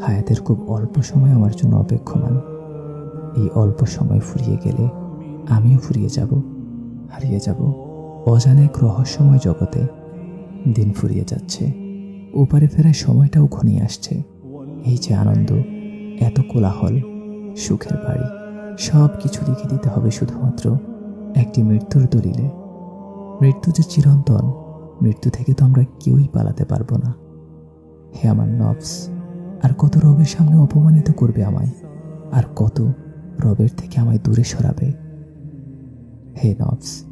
হায়াতের খুব অল্প সময় আমার জন্য অপেক্ষমান। এই অল্প সময় ফুরিয়ে গেলে আমিও ফুরিয়ে যাব, হারিয়ে যাব অজানা এক রহস্যময় জগতে। দিন ফুরিয়ে যাচ্ছে, ওপারে ফেরার সময়টাও ঘনিয়ে আসছে। এই যে আনন্দ, এত কোলাহল, সুখের বাড়ি, সব কিছু লিখে দিতে হবে শুধুমাত্র একটি মৃত্যুর দলিলে। মৃত্যু যে চিরন্তন, মৃত্যু থেকে তো আমরা কেউই পালাতে পারবো না। হে আমার নফস, আর কত রবের সামনে অপমানিত করবে আমায়, আর কত রবের থেকে আমায় দূরে সরাবে। হে নফস,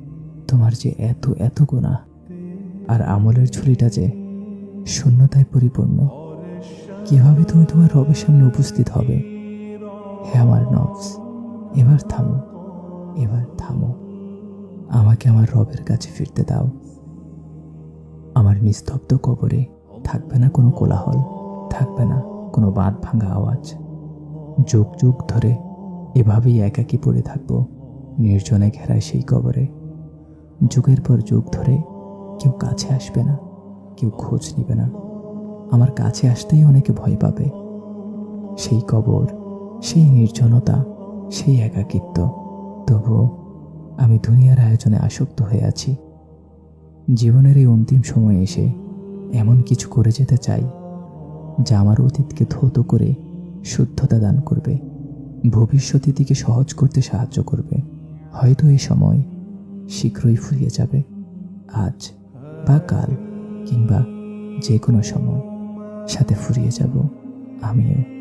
তোমার যে এত এত গুনাহ, আর আমলের ঝুলিটা যে শূন্যতায় পরিপূর্ণ। কিভাবে তুমি তোমার রবের সামনে উপস্থিত হবে? হে আমার নফস, এবার থামো, এবার থামো। আমাকে আমার রবের কাছে ফিরতে দাও। আমার নিস্তব্ধ কবরে থাকবে না কোনো কোলাহল, থাকবে না কোনো বাঁধ ভাঙা আওয়াজ। যুগ যুগ ধরে এভাবেই একাকী পড়ে থাকবো নির্জনে ঘেরায় সেই কবরে। যুগের পর যুগ ধরে কেউ কাছে আসবে না, কেউ খোঁজ নিবে না। আমার কাছে আসতেই অনেকে ভয় পাবে। সেই কবর, সেই নির্জনতা, সেই একাকিত্ব। তবুও আমি দুনিয়ার আয়োজনে আসক্ত হয়ে আছি। জীবনের এই অন্তিম সময়ে এসে এমন কিছু করে যেতে চাই যা আমার অতীতকে ধৌত করে শুদ্ধতা দান করবে, ভবিষ্যৎটিকে সহজ করতে সাহায্য করবে। হয়তো এই সময় শীঘ্রই ফুরিয়ে যাবে, আজ বা কাল, কিংবা যে কোনো সময়। সাথে ফুরিয়ে যাব আমিও।